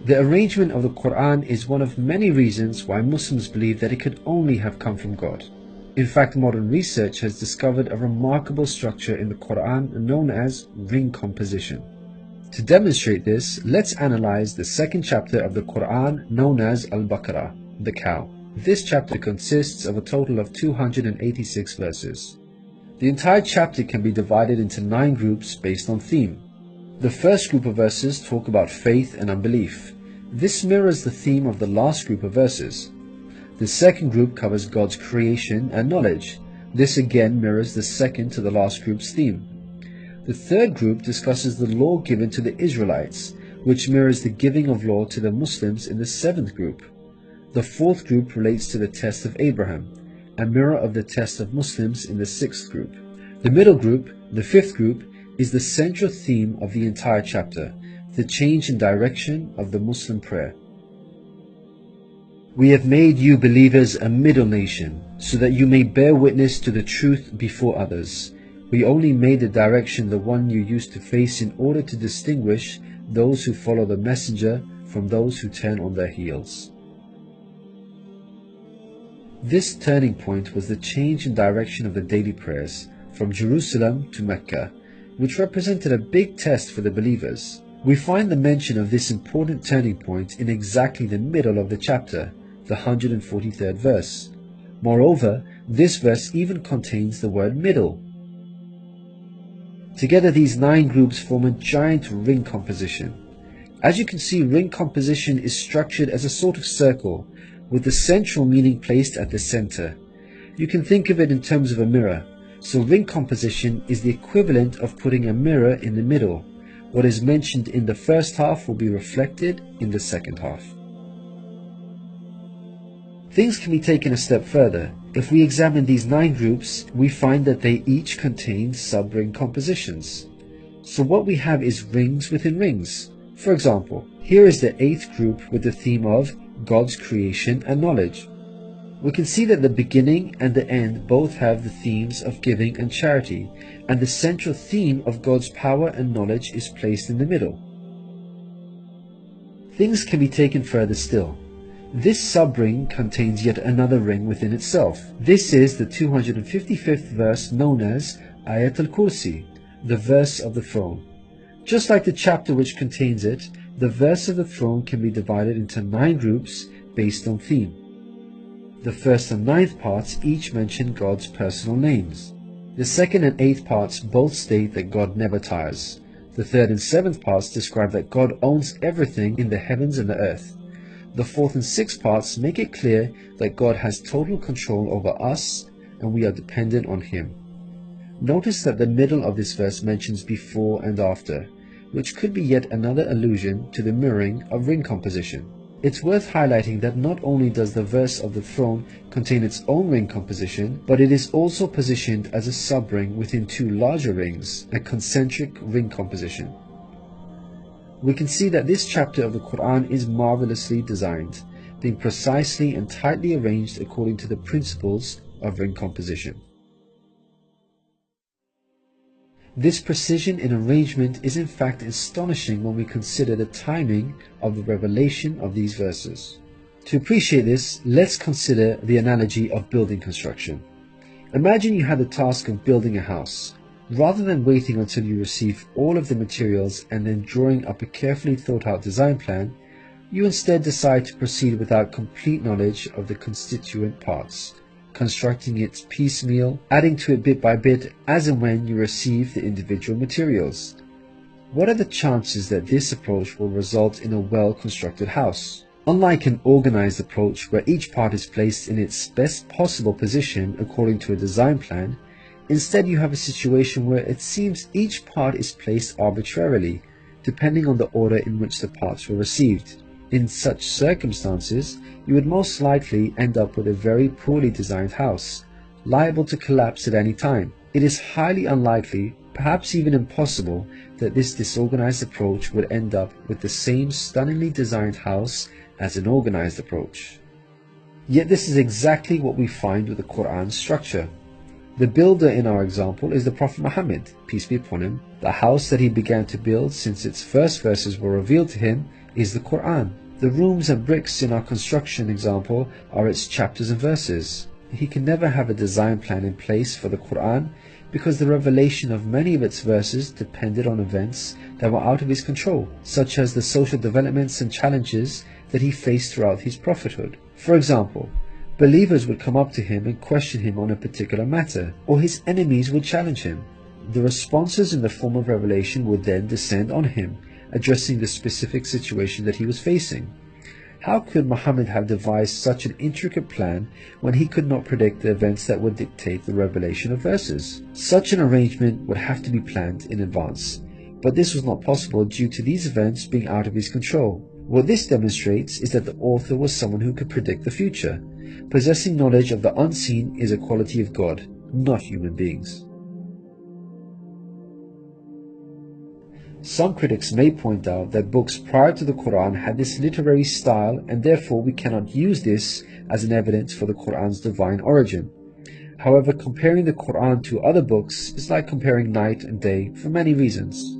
The arrangement of the Quran is one of many reasons why Muslims believe that it could only have come from God. In fact, modern research has discovered a remarkable structure in the Quran known as ring composition. To demonstrate this, let's analyze the second chapter of the Quran known as Al-Baqarah, the cow. This chapter consists of a total of 286 verses. The entire chapter can be divided into 9 groups based on theme. The first group of verses talk about faith and unbelief. This mirrors the theme of the last group of verses. The second group covers God's creation and knowledge. This again mirrors the second to the last group's theme. The third group discusses the law given to the Israelites, which mirrors the giving of law to the Muslims in the 7th group. The fourth group relates to the test of Abraham, a mirror of the test of Muslims in the 6th group. The middle group, the 5th group, is the central theme of the entire chapter, the change in direction of the Muslim prayer. We have made you believers a middle nation, so that you may bear witness to the truth before others. We only made the direction the one you used to face in order to distinguish those who follow the messenger from those who turn on their heels. This turning point was the change in direction of the daily prayers from Jerusalem to Mecca, which represented a big test for the believers. We find the mention of this important turning point in exactly the middle of the chapter, the 143rd verse. Moreover, this verse even contains the word middle. Together these 9 groups form a giant ring composition. As you can see, ring composition is structured as a sort of circle, with the central meaning placed at the center. You can think of it in terms of a mirror. So ring composition is the equivalent of putting a mirror in the middle. What is mentioned in the first half will be reflected in the second half. Things can be taken a step further. If we examine these 9 groups, we find that they each contain sub-ring compositions. So what we have is rings within rings. For example, here is the 8th group with the theme of God's creation and knowledge. We can see that the beginning and the end both have the themes of giving and charity, and the central theme of God's power and knowledge is placed in the middle. Things can be taken further still. This sub-ring contains yet another ring within itself. This is the 255th verse known as Ayat al-Kursi, the verse of the throne. Just like the chapter which contains it, the verse of the throne can be divided into 9 groups based on theme. The first and 9th parts each mention God's personal names. The 2nd and 8th parts both state that God never tires. The 3rd and 7th parts describe that God owns everything in the heavens and the earth. The 4th and 6th parts make it clear that God has total control over us and we are dependent on Him. Notice that the middle of this verse mentions before and after, which could be yet another allusion to the mirroring of ring composition. It's worth highlighting that not only does the verse of the throne contain its own ring composition, but it is also positioned as a sub-ring within 2 larger rings, a concentric ring composition. We can see that this chapter of the Quran is marvelously designed, being precisely and tightly arranged according to the principles of ring composition. This precision in arrangement is in fact astonishing when we consider the timing of the revelation of these verses. To appreciate this, let's consider the analogy of building construction. Imagine you had the task of building a house. Rather than waiting until you receive all of the materials and then drawing up a carefully thought out design plan, you instead decide to proceed without complete knowledge of the constituent parts, constructing it piecemeal, adding to it bit by bit as and when you receive the individual materials. What are the chances that this approach will result in a well-constructed house? Unlike an organized approach where each part is placed in its best possible position according to a design plan, instead you have a situation where it seems each part is placed arbitrarily, depending on the order in which the parts were received. In such circumstances, you would most likely end up with a very poorly designed house, liable to collapse at any time. It is highly unlikely, perhaps even impossible, that this disorganized approach would end up with the same stunningly designed house as an organized approach. Yet this is exactly what we find with the Quran's structure. The builder in our example is the Prophet Muhammad, peace be upon him. The house that he began to build since its first verses were revealed to him is the Quran. The rooms and bricks in our construction example are its chapters and verses. He can never have a design plan in place for the Quran because the revelation of many of its verses depended on events that were out of his control, such as the social developments and challenges that he faced throughout his prophethood. For example, believers would come up to him and question him on a particular matter, or his enemies would challenge him. The responses in the form of revelation would then descend on him, addressing the specific situation that he was facing. How could Muhammad have devised such an intricate plan when he could not predict the events that would dictate the revelation of verses? Such an arrangement would have to be planned in advance, but this was not possible due to these events being out of his control. What this demonstrates is that the author was someone who could predict the future. Possessing knowledge of the unseen is a quality of God, not human beings. Some critics may point out that books prior to the Quran had this literary style, and therefore we cannot use this as an evidence for the Quran's divine origin. However, comparing the Quran to other books is like comparing night and day for many reasons.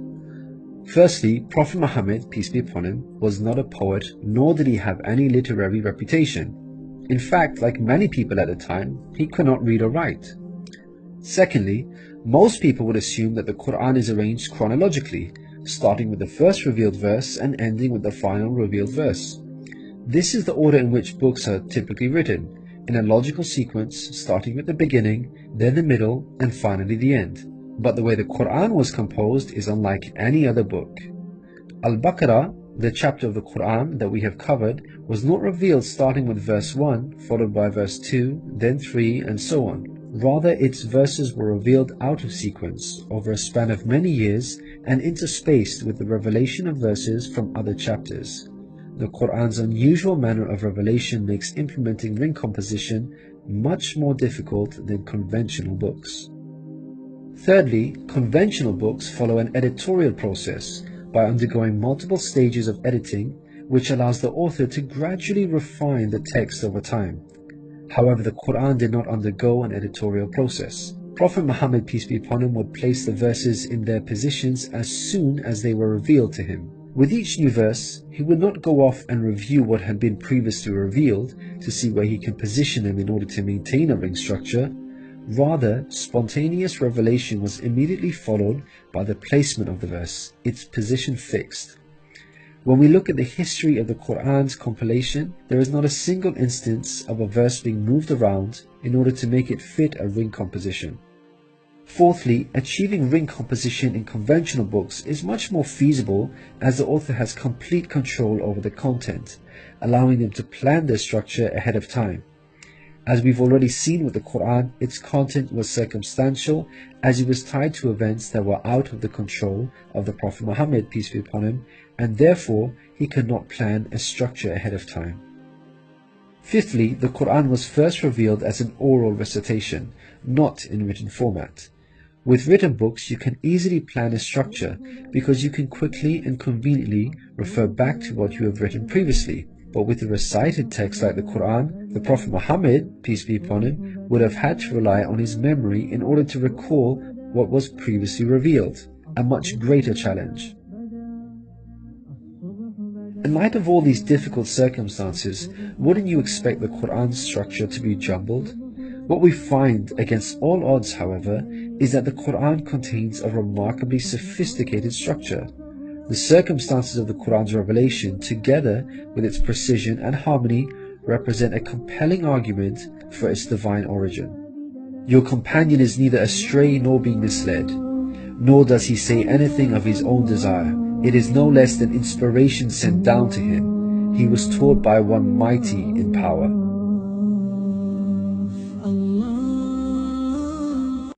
Firstly, Prophet Muhammad, peace be upon him, was not a poet, nor did he have any literary reputation. In fact, like many people at the time, he could not read or write. Secondly, most people would assume that the Quran is arranged chronologically, starting with the first revealed verse and ending with the final revealed verse. This is the order in which books are typically written, in a logical sequence starting with the beginning, then the middle, and finally the end. But the way the Quran was composed is unlike any other book. Al-Baqarah, the chapter of the Quran that we have covered, was not revealed starting with verse 1, followed by verse 2, then 3, and so on. Rather, its verses were revealed out of sequence, over a span of many years, and interspaced with the revelation of verses from other chapters. The Quran's unusual manner of revelation makes implementing ring composition much more difficult than conventional books. Thirdly, conventional books follow an editorial process by undergoing multiple stages of editing, which allows the author to gradually refine the text over time. However, the Quran did not undergo an editorial process. Prophet Muhammad, peace be upon him, would place the verses in their positions as soon as they were revealed to him. With each new verse, he would not go off and review what had been previously revealed to see where he can position them in order to maintain a ring structure. Rather, spontaneous revelation was immediately followed by the placement of the verse, its position fixed. When we look at the history of the Quran's compilation, there is not a single instance of a verse being moved around in order to make it fit a ring composition. Fourthly, achieving ring composition in conventional books is much more feasible as the author has complete control over the content, allowing them to plan their structure ahead of time. As we've already seen with the Quran, its content was circumstantial as it was tied to events that were out of the control of the Prophet Muhammad, peace be upon him, and therefore he could not plan a structure ahead of time. Fifthly, the Quran was first revealed as an oral recitation, not in written format. With written books, you can easily plan a structure because you can quickly and conveniently refer back to what you have written previously. But with a recited text like the Quran, the Prophet Muhammad, peace be upon him, would have had to rely on his memory in order to recall what was previously revealed, a much greater challenge. In light of all these difficult circumstances, wouldn't you expect the Quran's structure to be jumbled? What we find against all odds, however, is that the Quran contains a remarkably sophisticated structure. The circumstances of the Quran's revelation, together with its precision and harmony, represent a compelling argument for its divine origin. Your companion is neither astray nor being misled, nor does he say anything of his own desire. It is no less than inspiration sent down to him. He was taught by one mighty in power.